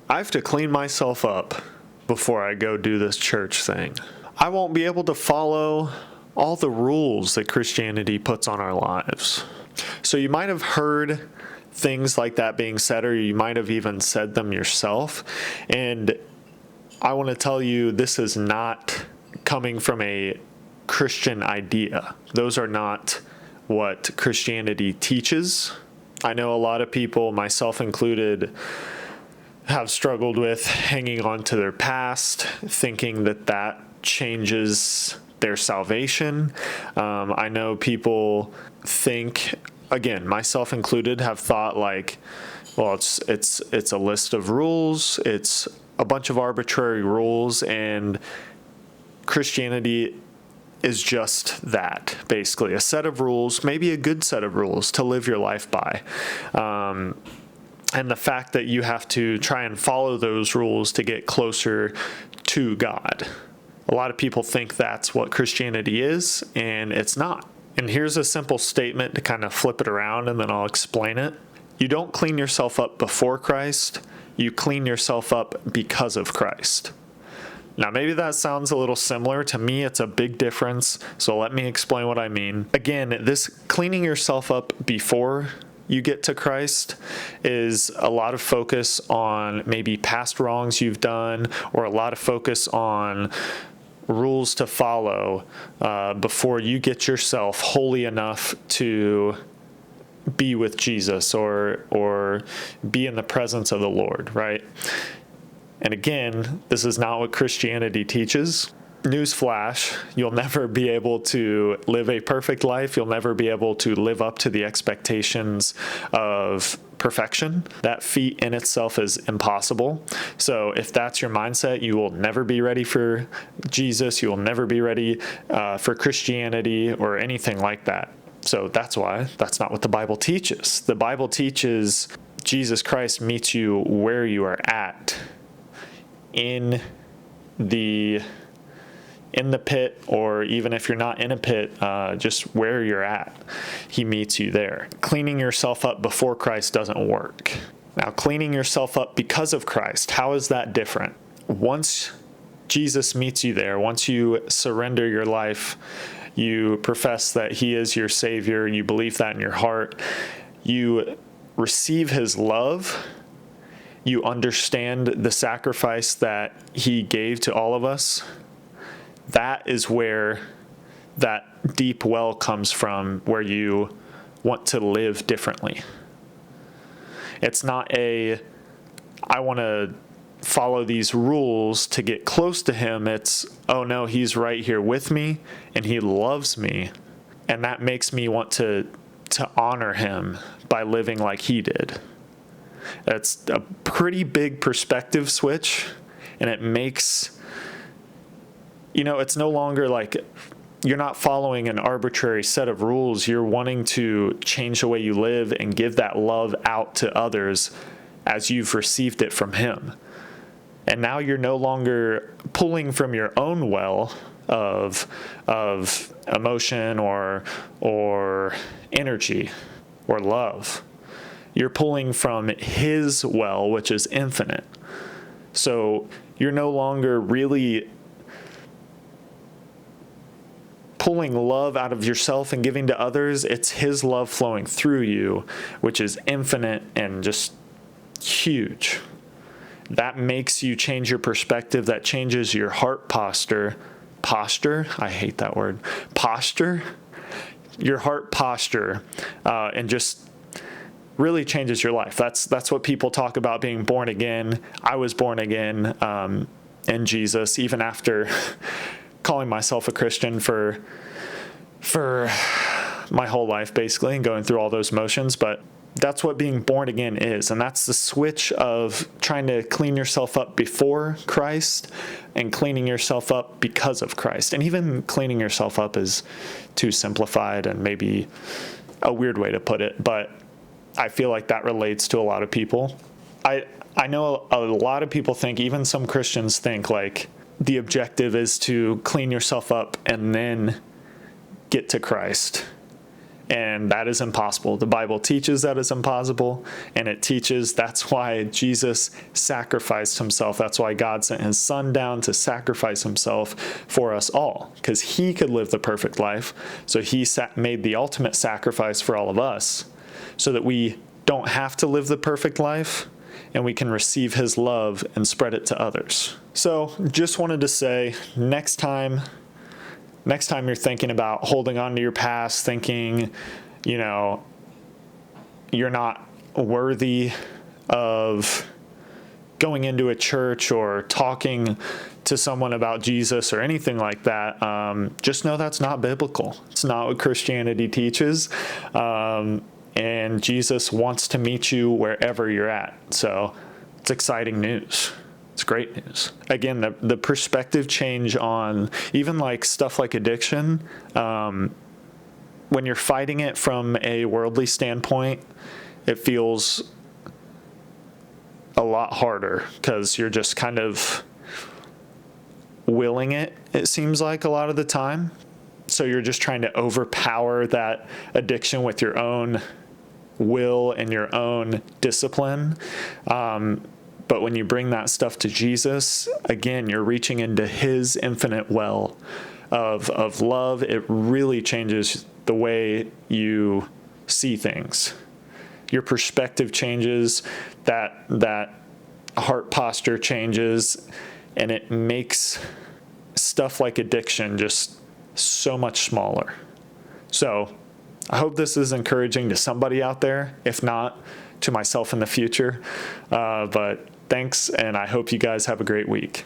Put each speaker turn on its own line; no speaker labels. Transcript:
I have to clean myself up before I go do this church thing. I won't be able to follow all the rules that Christianity puts on our lives. So you might have heard things like that being said, or you might have even said them yourself. And I want to tell you, this is not coming from a Christian idea. Those are not what Christianity teaches. I know a lot of people, myself included, have struggled with hanging on to their past, thinking that that changes their salvation. I know people think, again, myself included, have thought like, well, it's a list of rules, it's a bunch of arbitrary rules, and Christianity is just that, basically, a set of rules, maybe a good set of rules to live your life by. And the fact that you have to try and follow those rules to get closer to God. A lot of people think that's what Christianity is, and it's not. And here's a simple statement to kind of flip it around, and then I'll explain it. You don't clean yourself up before Christ, you clean yourself up because of Christ. Now, maybe that sounds a little similar. To me, it's a big difference, so let me explain what I mean. Again, this cleaning yourself up before you get to Christ is a lot of focus on maybe past wrongs you've done, or a lot of focus on rules to follow before you get yourself holy enough to be with Jesus or be in the presence of the Lord, right? And again, this is not what Christianity teaches. Newsflash, you'll never be able to live a perfect life. You'll never be able to live up to the expectations of perfection. That feat in itself is impossible. So if that's your mindset, you will never be ready for Jesus. You will never be ready for Christianity or anything like that. So that's why that's not what the Bible teaches. The Bible teaches Jesus Christ meets you where you are at in the pit, or even if you're not in a pit, just where you're at, he meets you there. Cleaning yourself up before Christ doesn't work. Now, cleaning yourself up because of Christ, how is that different? Once Jesus meets you there, once you surrender your life, you profess that he is your Savior, you believe that in your heart, you receive his love, you understand the sacrifice that he gave to all of us. That is where that deep well comes from, where you want to live differently. It's not I want to follow these rules to get close to him. It's, oh no, he's right here with me and he loves me. And that makes me want to honor him by living like he did. That's a pretty big perspective switch, and it makes, it's no longer like you're not following an arbitrary set of rules. You're wanting to change the way you live and give that love out to others as you've received it from him. And now you're no longer pulling from your own well of emotion or energy or love. You're pulling from his well, which is infinite. So you're no longer really pulling love out of yourself and giving to others. It's his love flowing through you, which is infinite and just huge. That makes you change your perspective. That changes your heart posture. Posture? I hate that word. Posture? Your heart posture, and just really changes your life. That's what people talk about, being born again. I was born again in Jesus, even after calling myself a Christian for my whole life, basically, and going through all those motions. But that's what being born again is. And that's the switch of trying to clean yourself up before Christ and cleaning yourself up because of Christ. And even cleaning yourself up is too simplified and maybe a weird way to put it, but I feel like that relates to a lot of people. I know a lot of people think, even some Christians think, like the objective is to clean yourself up and then get to Christ. And that is impossible. The Bible teaches that is impossible, and it teaches that's why Jesus sacrificed himself. That's why God sent his son down to sacrifice himself for us all, because he could live the perfect life. So he made the ultimate sacrifice for all of us so that we don't have to live the perfect life, and we can receive his love and spread it to others. So just wanted to say, next time you're thinking about holding on to your past, thinking, you're not worthy of going into a church or talking to someone about Jesus or anything like that, just know that's not biblical. It's not what Christianity teaches. And Jesus wants to meet you wherever you're at. So it's exciting news. It's great news. Again, the perspective change on even like stuff like addiction, when you're fighting it from a worldly standpoint, it feels a lot harder because you're just kind of willing it seems like a lot of the time. So you're just trying to overpower that addiction with your own will and your own discipline. But when you bring that stuff to Jesus, again, you're reaching into his infinite well of love. It really changes the way you see things. Your perspective changes, that heart posture changes, and it makes stuff like addiction just so much smaller. So I hope this is encouraging to somebody out there, if not to myself in the future. But thanks, and I hope you guys have a great week.